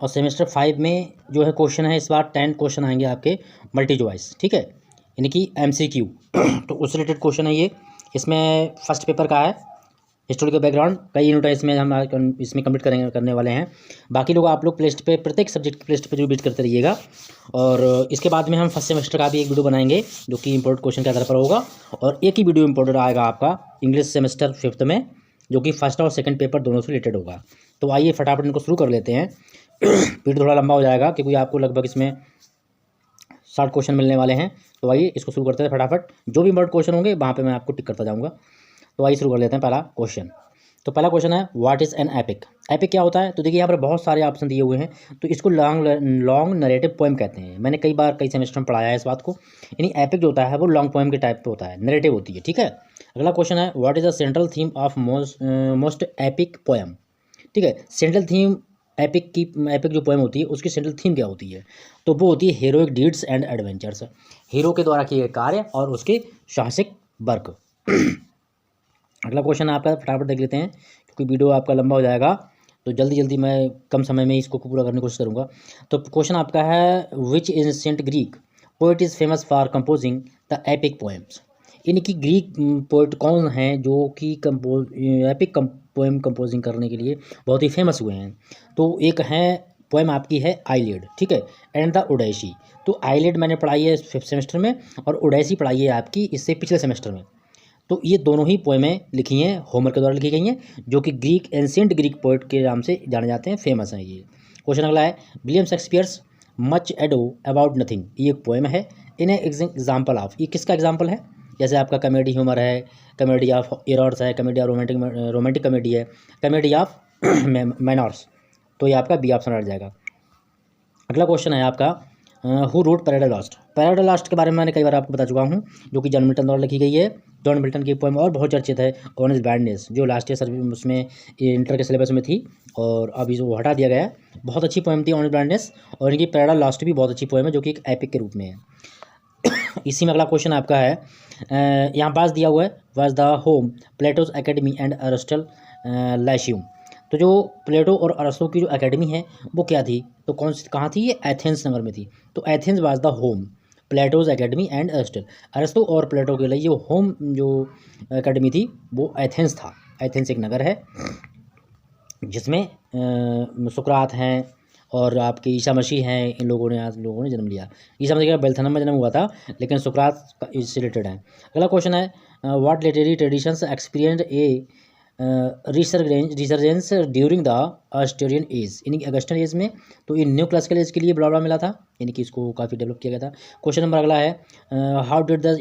और सेमेस्टर 5 में जो है क्वेश्चन है, इस बार 10 क्वेश्चन आएंगे आपके मल्टी चॉइस, ठीक है, यानी कि MCQ। तो उससे रिलेटेड क्वेश्चन है ये। इसमें फर्स्ट पेपर का है हिस्टोरिकल बैकग्राउंड, कई यूनिट है इसमें, हम इसमें कंप्लीट करने वाले हैं। बाकी लोग आप लोग प्लेलिस्ट पे प्रत्येक सब्जेक्ट की प्लेलिस्ट पे जो विजिट करते रहिएगा। और इसके बाद में हम फर्स्ट सेमेस्टर का भी एक वीडियो बनाएंगे जो कि इंपॉर्टेंट क्वेश्चन के आधार पर होगा। और एक ही वीडियो इंपॉर्टेंट आएगा आपका इंग्लिश सेमेस्टर 5th में, जो कि फर्स्ट और सेकंड पेपर दोनों से रिलेटेड होगा। तो आइए फटाफट इनको शुरू कर लेते हैं। वीडियो थोड़ा लंबा हो जाएगा क्योंकि आपको लगभग इसमें 60 क्वेश्चन मिलने वाले हैं। तो आइए इसको शुरू करते हैं फटाफट। जो भी इंपॉर्टेंट क्वेश्चन होंगे वहाँ पे मैं आपको टिक करता जाऊँगा। तो आइए शुरू कर लेते हैं पहला क्वेश्चन। तो पहला क्वेश्चन है, what is an epic. Epic क्या होता है? तो देखिए यहाँ पर बहुत सारे ऑप्शन दिए हुए हैं। तो इसको लॉन्ग नरेटिव पोएम कहते हैं। मैंने कई बार कई सेमेस्टर में पढ़ाया है इस बात को। यानी एपिक जो होता है वो लॉन्ग पोएम के टाइप पे होता है, नरेटिव होती है, ठीक है। अगला क्वेश्चन है, what is the central theme of most epic poem. ठीक है, सेंट्रल थीम एपिक जो पोएम होती है उसकी सेंट्रल थीम क्या होती है? तो वो होती है heroic deeds and adventures, hero के द्वारा किए गए कार्य और उसके साहसिक वर्क। अगला क्वेश्चन आपका फटाफट देख लेते हैं क्योंकि वीडियो आपका लंबा हो जाएगा, तो जल्दी जल्दी मैं कम समय में इसको पूरा करने की कोशिश करूँगा। तो क्वेश्चन आपका है, which ancient Greek poet is famous for composing the epic poems. यानी कि ग्रीक पोएट कौन हैं जो कि एपिक पोएम कंपोजिंग करने के लिए बहुत ही फेमस हुए हैं? तो एक है पोएम आपकी है आइलिड, ठीक है, एंड द ओडेसी। तो आइलिड मैंने पढ़ाई है 5th सेमेस्टर में और ओडेसी पढ़ाई है आपकी इससे पिछले सेमेस्टर में। तो ये दोनों ही पोएमें लिखी हैं, होमर के द्वारा लिखी गई हैं, जो कि एंशिएंट ग्रीक पोएट के नाम से जाने जाते हैं, फेमस हैं ये। क्वेश्चन अगला है, William Shakespeare's much ado about nothing, ये एक पोएम है। इन एग्जाम्पल ऑफ, ये किसका एग्जाम्पल है? जैसे आपका कॉमेडी ह्यूमर है, कॉमेडी ऑफ एरर्स है, कॉमेडी ऑफ रोमांटिक कॉमेडी है, कॉमेडी ऑफ मैनर्स। तो ये आपका बी ऑप्शन रह जाएगा। अगला क्वेश्चन है आपका, who wrote paradise lost. Paradise lost के बारे में मैंने कई बार आपको बता चुका हूँ, जो कि जॉन मिल्टन द्वारा लिखी गई है। जॉन मिल्टन की पोएम और बहुत चर्चित है, ऑन इज बैडनेस, जो लास्ट ईयर उसमें इंटर के सिलेबस में थी और अभी जो हटा दिया गया है। बहुत अच्छी पोएम थी ऑन इज बैडनेस, और इनकी पैराडाइज लॉस्ट भी बहुत अच्छी पोएम है जो कि एक एपिक के रूप में है। इसी में अगला क्वेश्चन आपका है, यहाँ पास दिया हुआ है, was the home Plato's academy and Aristotle lyceum. तो जो प्लेटो और अरस्तु की जो एकेडमी है वो क्या थी? तो कौन सी, कहाँ थी? ये एथेंस नगर में थी। तो Athens was the home Plato's academy and Aristotle. अरस्तु और प्लेटो के लिए जो होम जो एकेडमी थी वो एथेंस था। एथेंस एक नगर है जिसमें सुकरात हैं और आपके ईसा मसीह हैं, इन लोगों ने जन्म लिया। ईसा मसीह का बेलथनम में जन्म हुआ था, लेकिन सुकरात इससे रिलेटेड है। अगला क्वेश्चन है, what literary traditions experienced a resurgence during the Australian age. यानी कि अगस्टन एज में, तो ये न्यू क्लासिकल एज के लिए बड़ा मिला था, यानी कि इसको काफ़ी डेवलप किया गया था। क्वेश्चन नंबर अगला है, how did the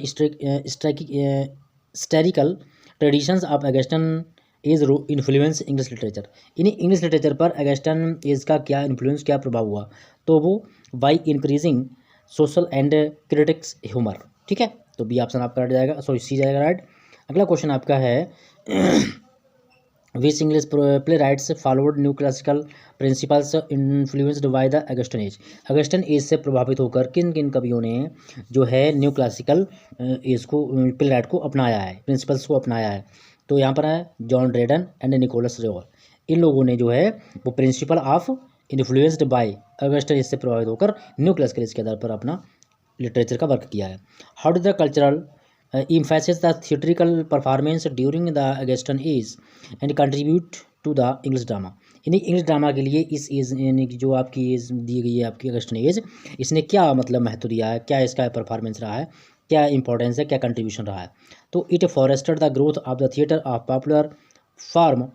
historical traditions of Augustan age influence English literature. यानी इंग्लिश लिटरेचर पर अगस्टन एज का क्या इन्फ्लुएंस, क्या प्रभाव हुआ? तो वो by increasing social and critics humour, ठीक है। तो बी ऑप्शन आपका राइट जाएगा, सॉरी सी जाएगा राइट। अगला क्वेश्चन आपका है, which English playwrights followed new classical principles influenced by the Augustan age. Augustan age से प्रभावित होकर किन किन कवियों ने जो है न्यू क्लासिकल एज को, प्ले राइट को अपनाया है, प्रिंसिपल्स को अपनाया है? तो यहाँ पर है जॉन ड्रेडन एंड निकोलस रेवल। इन लोगों ने जो है वो principle of influenced by Augustan age से प्रभावित होकर न्यू क्लासिकल एज के आधार पर अपना लिटरेचर का वर्क किया है। How do the cultural emphasizes the theatrical performance during the Augustan age and contribute to the English drama। यानी इंग्लिश ड्रामा के लिए इस एज, यानी कि जो आपकी एज दी गई है आपकी अगस्टन एज, इसने क्या मतलब महत्व दिया है, क्या इसका परफॉर्मेंस रहा है, क्या इंपॉर्टेंस है, क्या कंट्रीब्यूशन रहा है? तो it forested the growth of the theatre of popular form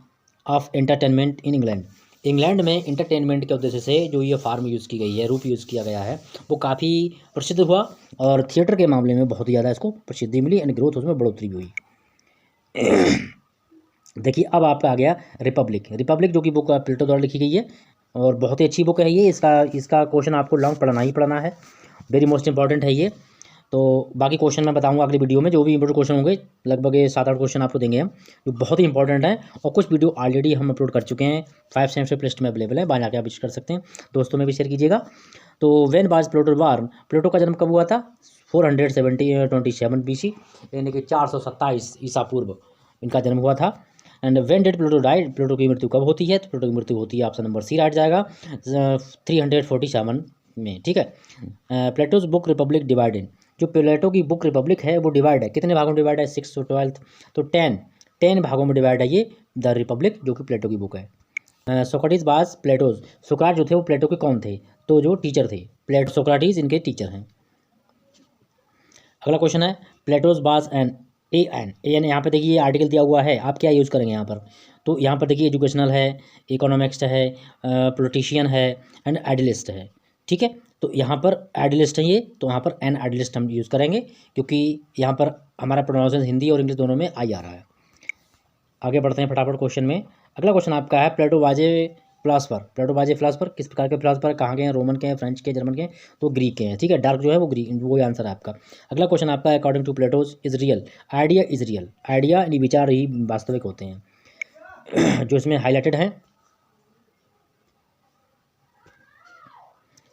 of entertainment in England. England में इंटरटेनमेंट के उद्देश्य से जो ये फार्म यूज़ की गई है, रूप यूज़ किया गया है, वो काफ़ी प्रसिद्ध हुआ और थिएटर के मामले में बहुत ही ज़्यादा इसको प्रसिद्धि मिली एंड ग्रोथ उसमें बढ़ोतरी भी हुई। देखिए अब आपका आ गया रिपब्लिक जो कि बुक प्लेटो द्वारा लिखी गई है और बहुत ही अच्छी बुक है ये। इसका क्वेश्चन आपको लॉन्ग पढ़ना ही पढ़ना है, वेरी मोस्ट इंपॉर्टेंट है ये। तो बाकी क्वेश्चन मैं बताऊंगा अगली वीडियो में, जो भी इंपॉर्टेंट क्वेश्चन होंगे, लगभग 7-8 क्वेश्चन आपको देंगे हम, जो बहुत ही इंपॉर्टेंट है। और कुछ वीडियो ऑलरेडी हम अपलोड कर चुके हैं, 5 सेमेस्टर प्लेलिस्ट में अवेलेबल है, वहाँ जाकर आप विजिट कर सकते हैं। दोस्तों में भी शेयर कीजिएगा। तो व्हेन वाज प्लेटो बॉर्न, प्लेटो का जन्म कब हुआ था? 427 BC, यानी कि 427 ईसा पूर्व इनका जन्म हुआ था। And when did Pluto died, Pluto की मृत्यु कब होती है? तो प्लूटो की मृत्यु होती है, ऑप्शन नंबर सी राइट जाएगा, 347 में, ठीक है। प्लेटोज बुक रिपब्लिक डिवाइडेड, जो प्लेटो की बुक रिपब्लिक है वो डिवाइड है, कितने भागों में डिवाइड है? 6 to 12, तो 10 भागों में डिवाइड है ये द रिपब्लिक, जो कि प्लेटो की बुक है। सोक्रेटिस बाज प्लेटोज, सोक्राट जो थे वो प्लेटो के कौन थे? तो जो टीचर थे, प्लेटो सोक्राटिस इनके टीचर हैं। अगला क्वेश्चन है प्लेटोज बाज एन यहाँ पे देखिए ये आर्टिकल दिया हुआ है, आप क्या यूज़ करेंगे यहाँ पर? तो यहाँ पर देखिए एजुकेशनल है, इकोनॉमिक्स है, पॉलिटिशियन है एंड आइडियलिस्ट है, ठीक है। तो यहाँ पर आइडियलिस्ट है ये, तो यहाँ पर एन आइडियलिस्ट हम यूज़ करेंगे, क्योंकि यहाँ पर हमारा प्रोनाउंसिएशन हिंदी और इंग्लिश दोनों में आ रहा है। आगे बढ़ते हैं फटाफट क्वेश्चन में। अगला क्वेश्चन आपका है प्लेटो वाजे फिलासफर, प्लेटो वाजे फिलासफर किस प्रकार के फिलासफर, कहाँ के हैं? रोमन के हैं, फ्रेंच के, जर्मन के, तो ग्रीक के हैं, ठीक है। डार्क जो है वो ग्रीक, वही आंसर है आपका। अगला क्वेश्चन आपका है according to Plato's is real, idea is real, idea यानी विचार ही वास्तविक होते हैं जो इसमें हाईलाइटेड है।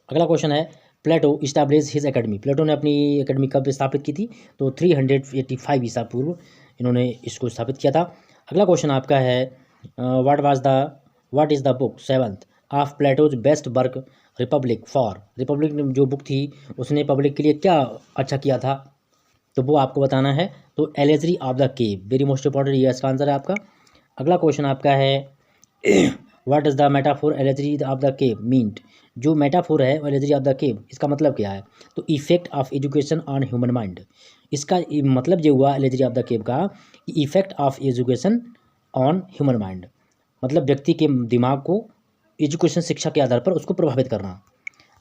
अगला क्वेश्चन है प्लेटो इस्टेब्लिश हिज एकेडमी, प्लेटो ने अपनी एकेडमी कब स्थापित की थी? तो 385 ईसा पूर्व इन्होंने इसको स्थापित किया था। अगला क्वेश्चन आपका है what is the book 7th of Plato's best work Republic for, Republic जो बुक थी उसने पब्लिक के लिए क्या अच्छा किया था? तो वो आपको बताना है। तो allegory of the cave, very most important, ये इसका आंसर है आपका। अगला क्वेश्चन आपका है what is the metaphor allegory of the cave meant, जो मेटाफोर है एलेजरी ऑफ द केव इसका मतलब क्या है? तो effect of education on human mind, इसका मतलब जो हुआ एलेजरी ऑफ द केव का, effect of education on human mind, मतलब व्यक्ति के दिमाग को एजुकेशन शिक्षा के आधार पर उसको प्रभावित करना।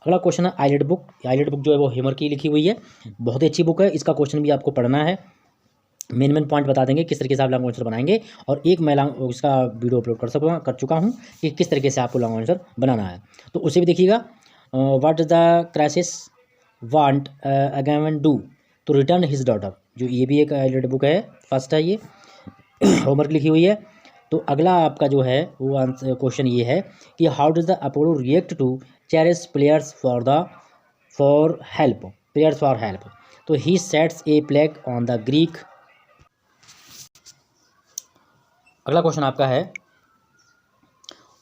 अगला क्वेश्चन है आइलेट बुक, आइलेट बुक जो है वो हेमर की लिखी हुई है, बहुत ही अच्छी बुक है, इसका क्वेश्चन भी आपको पढ़ना है। मेन पॉइंट बता देंगे किस तरीके से आप लॉन्ग आंसर बनाएंगे, और एक मैं इसका वीडियो अपलोड कर चुका हूँ कि किस तरीके से आपको लॉन्ग आंसर बनाना है, तो उसे भी देखिएगा। What is the crisis want again do to return his daughter, जो ये भी एक आइलेट बुक है, फर्स्ट है ये, होमवर्क लिखी हुई है। तो अगला आपका जो है वो आंसर क्वेश्चन ये है कि how does the Apollo react to cherish players for help, तो he sets a plague on the Greek. अगला क्वेश्चन आपका है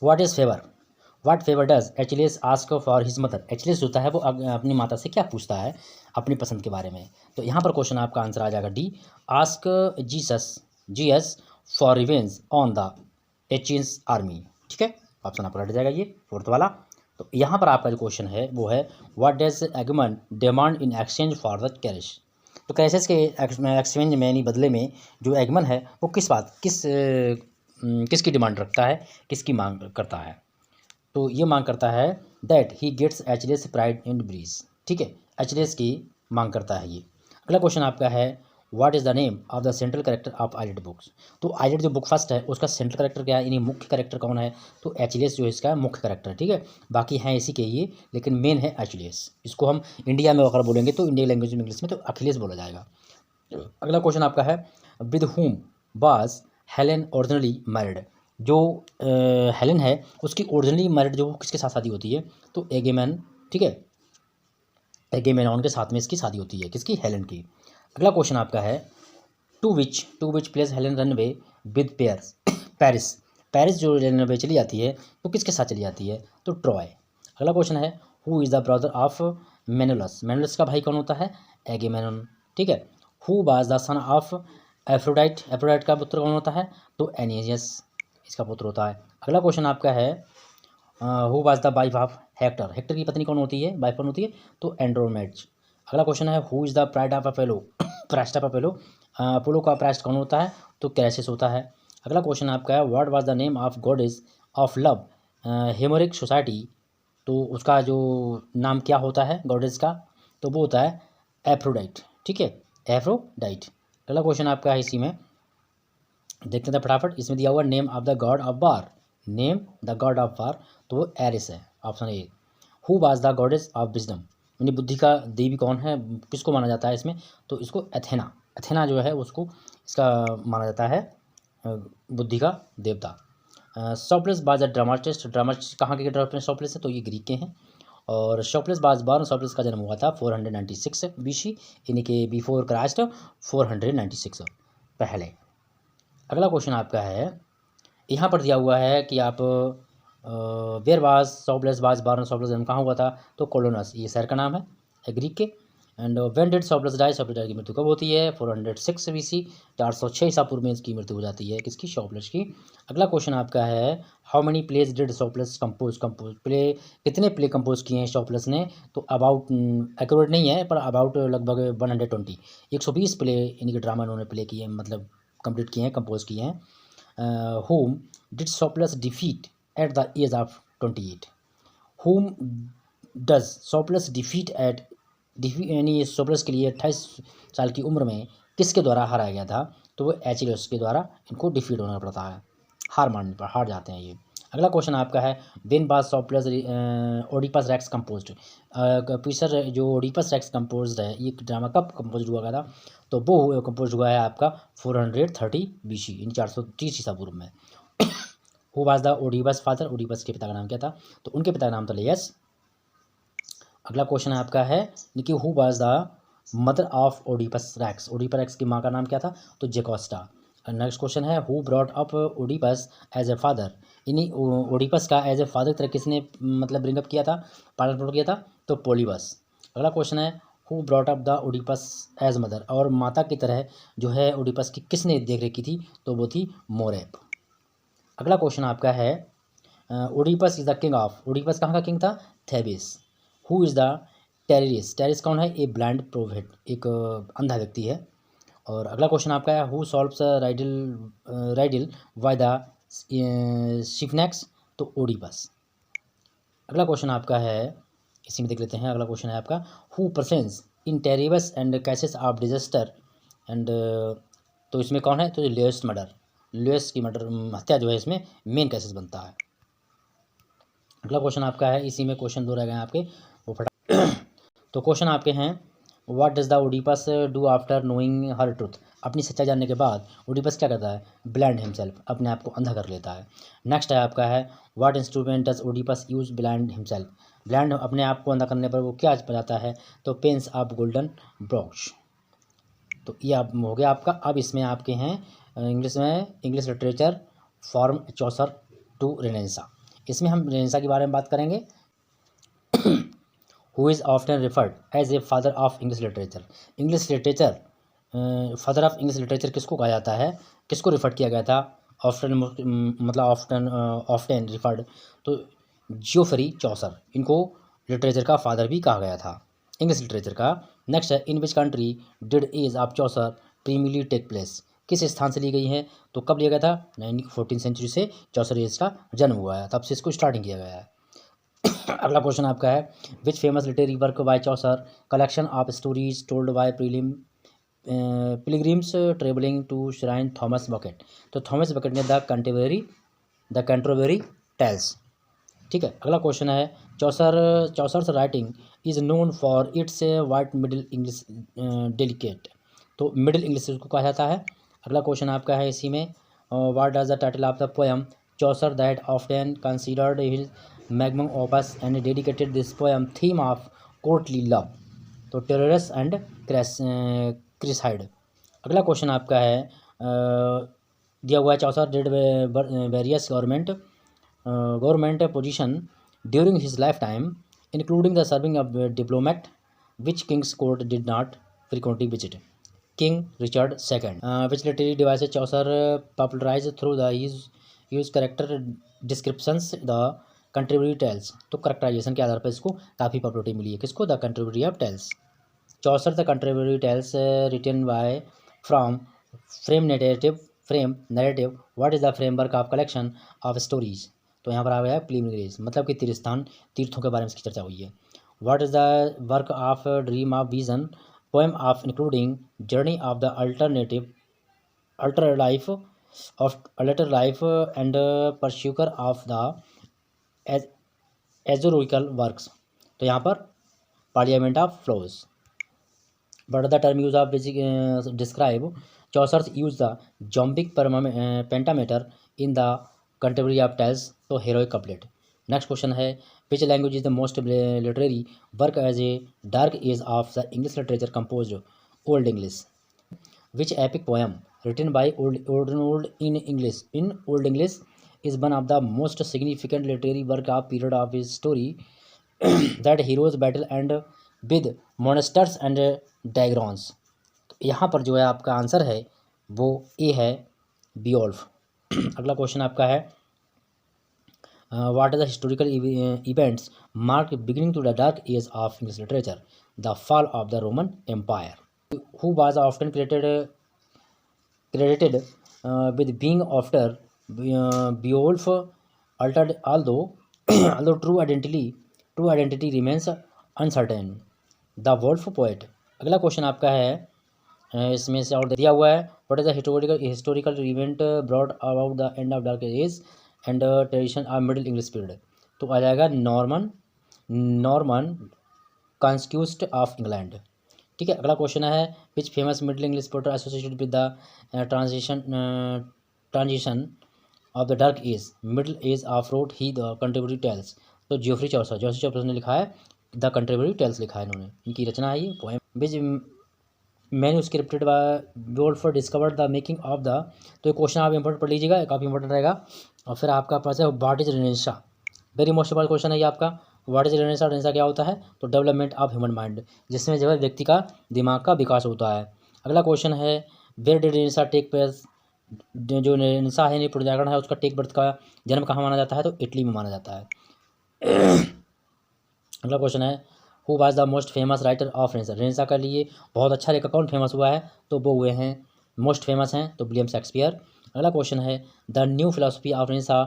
what favour does Achilles ask for his mother, Achilles होता है वो अपनी माता से क्या पूछता है अपनी पसंद के बारे में? तो यहाँ पर क्वेश्चन आपका आंसर आ जाएगा D, ask Zeus for revenge on the Achaeans army, ठीक है, ऑप्शन आपका रट जाएगा ये 4th वाला। तो यहाँ पर आपका जो क्वेश्चन है वो है what does Agamemnon demand in exchange for the Chryseis, तो कैरिस के एक्सचेंज में यानी बदले में जो एगमन है वो किसकी डिमांड रखता है, किसकी मांग करता है? तो ये मांग करता है that he gets ageless pride and breeze, ठीक है, एचलेस की मांग करता है ये। अगला क्वेश्चन आपका है what is the name of the central character of eyelet books, तो आइलेट जो बुक फर्स्ट है उसका सेंट्रल कैरेक्टर क्या है, यानी मुख्य कैरेक्टर कौन है? तो एचलेस जो है इसका मुख्य कैरेक्टर, ठीक है, बाकी हैं इसी के ये, लेकिन मेन है एचलेस। इसको हम इंडिया में अगर बोलेंगे तो इंडियन लैंग्वेज में इंग्लिश में तो अखिलेश बोला जाएगा। अगला क्वेश्चन आपका है with whom was Helen originally married, जो हेलेन है उसकी ओरिजिनली मैरिड जो किसके साथ शादी होती है? तो एगेमेन, ठीक है, एगेमेनॉन के साथ में इसकी शादी होती है, किसकी? हेलेन की। अगला क्वेश्चन आपका है to which place Helen run away with Paris जो रनवे चली जाती है तो किसके साथ चली जाती है? तो ट्रॉय। अगला क्वेश्चन है who is the brother of Menelaus का भाई कौन होता है? एगेमेनॉन, ठीक है। Who was the son of Aphrodite का पुत्र कौन होता है? तो एनियस इसका पुत्र होता है। अगला क्वेश्चन आपका है who was the wife of vector की पत्नी कौन होती है, वाइफ कौन होती है? तो एंड्रोमेड। अगला क्वेश्चन है who is the pride of Apollo priest of Apollo, Apollo का प्राइस्ट कौन होता है? तो कैरेसिस होता है। अगला क्वेश्चन आपका है what was the name of goddess of love Homeric society, तो उसका जो नाम क्या होता है गॉडेस का? तो वो होता है एफ्रोडाइट, ठीक है, एफ्रोडाइट। अगला क्वेश्चन आपका है इसी में, देखते हैं फटाफट, इसमें दिया हुआ name of the God of war, name the God of war, तो वो एरिस है, option A. Who was the goddess of wisdom, यानी बुद्धि का देवी कौन है, किसको माना जाता है इसमें? तो इसको एथेना जो है उसको इसका माना जाता है बुद्धि का देवता। सोक्रेटिस वाज अ ड्रामाटिस्ट कहाँ के ड्रामाटिस्ट सोक्रेटिस है? तो ये ग्रीक के हैं। और सोक्रेटिस वाज बॉर्न, सोक्रेटिस का जन्म हुआ था 496 BC, यानी कि बिफोर क्राइस्ट 496 पहले। अगला क्वेश्चन आपका है यहाँ पर दिया हुआ है कि आप वेयर वाज सोबलेस वाज बॉर्न, सोबलेस जन्म कहाँ हुआ था, तो कोलोनस, ये शहर का नाम है ग्रीक के। एंड व्हेन डिड सोबलेस डाई, सोबलेस की मृत्यु कब होती है, 406 BC, 406 ईसा पूर्व में इसकी मृत्यु हो जाती है, किसकी, सोबलेस की। अगला क्वेश्चन आपका है how many plays did Sophocles compose play, कितने प्ले कंपोज किए हैं सोबलेस ने, तो अबाउट, एक्यूरेट नहीं है पर अबाउट लगभग 120, 120 प्ले इनके ड्रामा इन्होंने प्ले किए हैं, मतलब कंप्लीट किए हैं, कंपोज किए हैं। whom did Sophocles defeat at the age of 28? whom does Sophocles defeat at यानी सोफोक्लस के लिए 28 साल की उम्र में किसके द्वारा हराया गया था, तो वो एचिलस के द्वारा इनको डिफीट होना पड़ता है, हार जाते हैं ये। अगला क्वेश्चन आपका है वेन बाज Sophocles Oedipus racks composed, professor जो ओडिपस रेक्स कंपोज्ड है, ये ड्रामा कब कंपोज हुआ था, तो वो कंपोज हुआ है आपका 430 BC, इन 430 ईसा पूर्व में। Who was the Oedipus father, Oedipus के पिता का नाम क्या था, तो उनके पिता का नाम था लेयस। अगला क्वेश्चन आपका है कि who was the mother of Oedipus Rex, Oedipus Rex की माँ का नाम क्या था, तो जेकोस्टा। नेक्स्ट क्वेश्चन है who brought up Oedipus as a father, इन्हीं ओडिपस का एज ए फादर की तरह किसने मतलब ब्रिंगअप किया था, पालन पोषण किया था, तो पोलिबस। अगला क्वेश्चन है who brought up the Oedipus as mother, और माता की तरह जो है ओडिपस की किसने देख रेख की थी, तो वो थी मोरेप। अगला क्वेश्चन आपका है Oedipus is the king of, Oedipus कहाँ का किंग था, Thebes. Who is the Tiresias, Tiresias कौन है, ए ब्लाइंड प्रोफेट, एक अंधा व्यक्ति है। और अगला क्वेश्चन आपका है who solves riddle by the Sphinx, तो ओडिपस। अगला क्वेश्चन आपका है, इसी में देख लेते हैं, अगला क्वेश्चन है आपका who presence in terribles and causes of disaster and, तो इसमें कौन है, तो लेस मर्डर, लेस की मर्डर हत्या जो है इसमें मेन कैसेस बनता है। अगला क्वेश्चन आपका है, इसी में क्वेश्चन 2 रह गए हैं आपके, वो फटा तो क्वेश्चन आपके हैं what does the Oedipus do after knowing her truth, अपनी सच्चाई जानने के बाद ओडिपस क्या करता है, ब्लाइंड हिमसेल्फ, अपने आप को अंधा कर लेता है। नेक्स्ट है आपका है what instrument does Oedipus use blind himself, blind अपने आप को अंधा करने पर वो क्या बजाता है, तो पेंस ऑफ गोल्डन ब्रॉक्स। तो ये आप हो गया आपका। अब इसमें आपके हैं इंग्लिश में, English literature from Chaucer to Renaissance, इसमें हम रेनेसा के बारे में बात करेंगे। Who is often referred as a father of English literature, English literature father of English literature किसको कहा जाता है, किसको रिफर किया गया था, ऑफ्टन मतलब ऑफ्टन रिफर्ड, तो जियोफरी चौसर, इनको लिटरेचर का फादर भी कहा गया था, इंग्लिश लिटरेचर का। नेक्स्ट है in which country did age of Chaucer primarily take place, किस स्थान से ली गई है, तो कब लिया गया था, 14वीं सेंचुरी से चौसर एज का जन्म हुआ है, तब से इसको स्टार्टिंग किया गया है। अगला क्वेश्चन आपका है which famous literary work by Chaucer, collection of stories told by pilgrims travelling to shrine Thomas Becket, तो थॉमस बकेट ने द कैंटरबरी टेल्स। ठीक है। अगला क्वेश्चन है Chaucer's writing is known for its white Middle English delicate, तो Middle English उसको कहा जाता है। अगला क्वेश्चन आपका है इसी में what does the title of the poem Chaucer that often considered his magnum opus and dedicated this poem theme of courtly love, तो टेररस एंड क्रिसाइड। अगला क्वेश्चन आपका है दिया हुआ है Chaucer did various government position during his lifetime including the serving of diplomat which king's court did not frequently visit, king Richard second. Which literary devices Chaucer popularize through the use character descriptions the contributory tales, तो characterization के आधार पर इसको काफ़ी popularity मिली है, किसको, the Canterbury of tales. Chaucer the contributory tales written by from frame narrative what is the framework of collection of stories, तो यहाँ पर आ गया है प्रीलिमिनरीज, मतलब कि तीर्थों के बारे में इसकी चर्चा हुई है। What is the work of dream of vision poem of including journey of the alter life and pursuer of the allegorical works, तो यहाँ पर parliament of fowls. But the term use of describe Chaucer's use the iambic pentameter in the Canterbury of tales, तो heroic couplet. Next question है which language is the most literary work age a dark age of the English literature compose old English, which epic poem written by old English is one of the most significant literary work of period of his story that heroes battle and with monsters and dragons. तो यहाँ पर जो है आपका answer है वो ए है, Beowulf. अगला क्वेश्चन आपका है what are the historical events mark beginning to the dark age of English literature? The fall of the Roman empire. Who was often credited with being after Beowulf altered although true identity remains uncertain. The Wolf Poet। अगला question आपका है इसमें से और दिया हुआ है what is the historical event brought about the end of dark age and tradition of Middle English period? तो आ जाएगा नॉर्मन कॉन्क्विस्ट ऑफ इंग्लैंड। ठीक है। अगला क्वेश्चन है which famous Middle English poet associated with the transition of the dark age Middle Age of wrote he the contributory tales? तो Geoffrey Chaucer ने लिखा है द कंट्रीब्यूटरी टेल्स लिखा है इन्होंने, इनकी रचना है ये poem. Which manuscripted by wolf discovered the making of the. तो ये क्वेश्चन आप इंपॉर्टेंट पढ़ लीजिएगा, काफ़ी इंपॉर्टेंट रहेगा। और फिर आपका पास है what is renaissance. Very most important question है ये आपका। What is renaissance? रेनेसां क्या होता है? तो डेवलपमेंट ऑफ ह्यूमन माइंड, जिसमें जो है व्यक्ति का दिमाग का विकास होता है। अगला क्वेश्चन है where did Renaissance take place? जो रेनेसां है पुनर्जागरण है उसका टेक बर्थ का जन्म कहाँ माना जाता है? तो इटली में माना जाता है। अगला क्वेश्चन है who was the most famous writer of renaissance? Renaissance के लिए बहुत अच्छा लेखक कौन फेमस हुआ है? तो वो हुए हैं मोस्ट फेमस हैं तो विलियम शेक्सपियर। अगला क्वेश्चन है the new philosophy of renaissance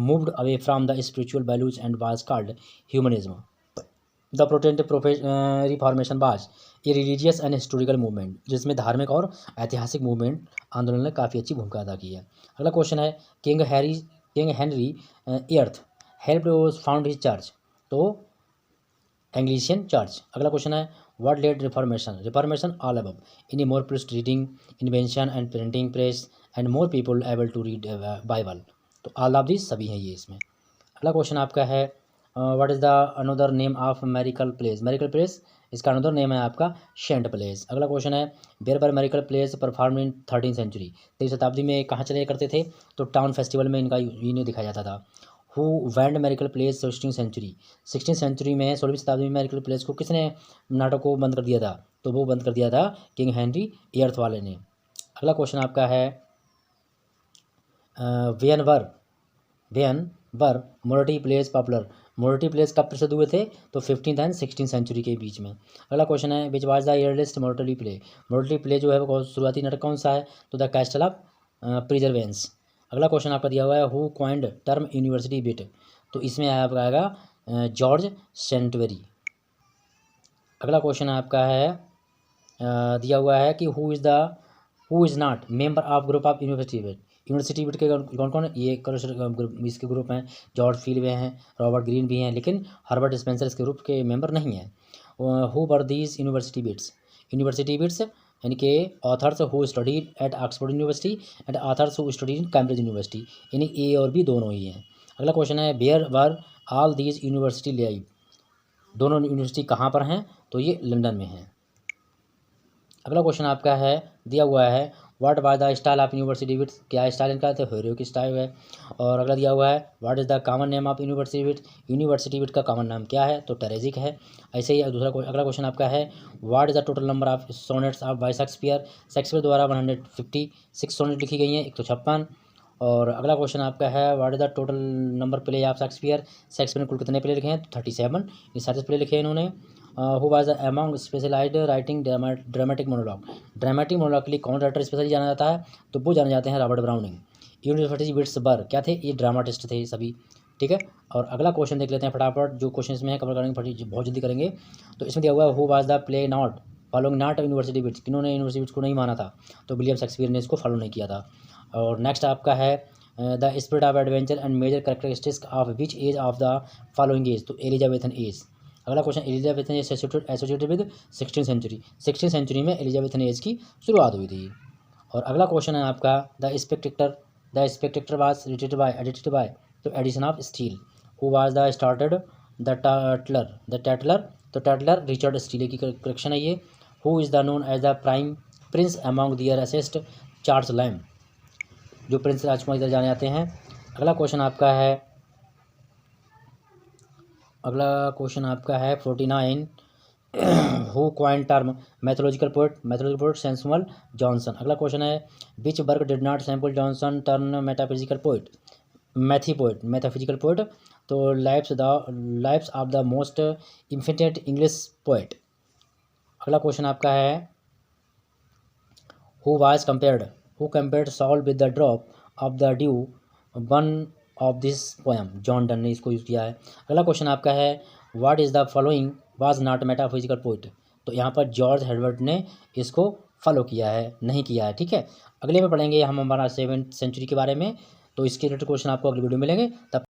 moved away from the spiritual values and was called humanism. The Protestant reformation was a religious and historical movement, जिसमें धार्मिक और ऐतिहासिक मूवमेंट आंदोलन ने काफ़ी अच्छी भूमिका अदा की है। अगला क्वेश्चन है King Henry eighth helped found his church? तो एंग्लिशियन चर्च। अगला क्वेश्चन है what led reformation all above? In more priest reading invention and printing press and more people able to read Bible. तो all of this सभी हैं ये इसमें। अगला question आपका है what is the another name of miracle plays? Miracle plays इसका another name है आपका शेंट प्लेस। अगला क्वेश्चन है वेयर बर miracle plays perform in 13th century? 13वीं शताब्दी में कहाँ चले करते थे? तो टाउन फेस्टिवल में इनका इन्हें दिखाया जाता था। Who banned miracle plays 16th century? 16th century में 16वीं शताब्दी में मेरिकल प्लेस को किसने नाटक को बंद कर दिया था? तो वो बंद कर दिया था किंग हेनरी एर्थ वाले ने। अगला क्वेश्चन आपका है when were मोरेटी place popular? मोरेटी place कब प्रसिद्ध हुए थे? तो 15th एंड 16th सेंचुरी के बीच में। अगला क्वेश्चन है which was the earliest morality play? Morality play जो है वो शुरुआती नाटक कौन सा है? तो द कैस्टल ऑफ प्रिजर्वेंस। अगला क्वेश्चन आपका दिया हुआ है who coined term university bit? तो इसमें आपका आएगा जॉर्ज सेंटवेरी। अगला क्वेश्चन आपका है दिया हुआ है कि who is not member of group of university bit? University bit के कौन कौन? ये इसके ग्रुप हैं जॉर्ज फील्ड हैं, रॉबर्ट ग्रीन भी हैं, लेकिन हर्बर्ट स्पेंसर इसके ग्रुप के मेंबर नहीं हैं। Who were these university bits? University bits यानी कि authors who studied at Oxford university and authors who studied in Cambridge university, यानी ए और बी दोनों ही हैं। अगला क्वेश्चन है where were all these university live? दोनों यूनिवर्सिटी कहाँ पर हैं? तो ये लंदन में हैं। अगला क्वेश्चन आपका है दिया हुआ है what was the style of university bits? क्या स्टाइल इनका? तो हेरोइक स्टाइल है। और अगला दिया हुआ है what is the common name of university bit? University bit का कॉमन नाम क्या है? तो टेरेजिक है। ऐसे ही अगला क्वेश्चन आपका है what is the total number of sonnets of bye Shakespeare? Shakespeare द्वारा 156 सोनेट लिखी गई हैं, 156। और अगला क्वेश्चन आपका है what is the total number play of Shakespeare? Shakespeare ने कुल कितने प्ले लिखे हैं? तो 37, ये सारे प्ले लिखे हैं इन्होंने। Who was among specialized writing dramatic monologue? Dramatic monologue के लिए कौन राइटर स्पेशली जाना जाता है? तो वो जाने जाते हैं रॉबर्ट ब्राउनिंग। यूनिवर्सिटी बिट्स बर क्या थे? ये ड्रामाटिस्ट थे सभी। ठीक है। और अगला क्वेश्चन देख लेते हैं फटाफट, जो क्वेश्चन इसमें है कवर करेंगे बहुत जल्दी करेंगे। तो इसमें दिया हुआ है who was the play not following not university wits? किन्होंने यूनिवर्सिटी बिट्स को नहीं माना था? तो विलियम शेक्सपियर ने इसको फॉलो नहीं किया था। और नेक्स्ट आपका है the spirit of adventure and major characteristics of which age of the following age? तो एलिजाबेथन एज। अगला question Elizabethan age associated with 16th century? 16th century में एलिजाबेथन एज की शुरुआत हुई थी। और अगला क्वेश्चन है आपका the spectator was edited by? तो Addison of Steele. Who was the started the Tatler? तो टैटलर रिचर्ड स्टीले की करेक्शन है ये। Who is the known as the prime prince among their assist? Charles Lamb. जो prince राजकुमार इधर जाने जाते हैं अगला क्वेश्चन आपका है 49। Who coin term mythological poet Samuel Johnson. अगला क्वेश्चन है which work did not Samuel Johnson term metaphysical poet. तो lives of the most eminent English poet. अगला क्वेश्चन आपका है who compared soul with the drop of the dew one of this poem. John Donne ने इसको use किया है। अगला question आपका है what is the following was not metaphysical poet. तो यहाँ पर जॉर्ज हेर्बर्ट ने इसको फॉलो किया है, नहीं किया है। ठीक है, अगले में पढ़ेंगे हम हमारा 7th सेंचुरी के बारे में। तो इसके रिलेटेड क्वेश्चन आपको अगली वीडियो में मिलेंगे। तब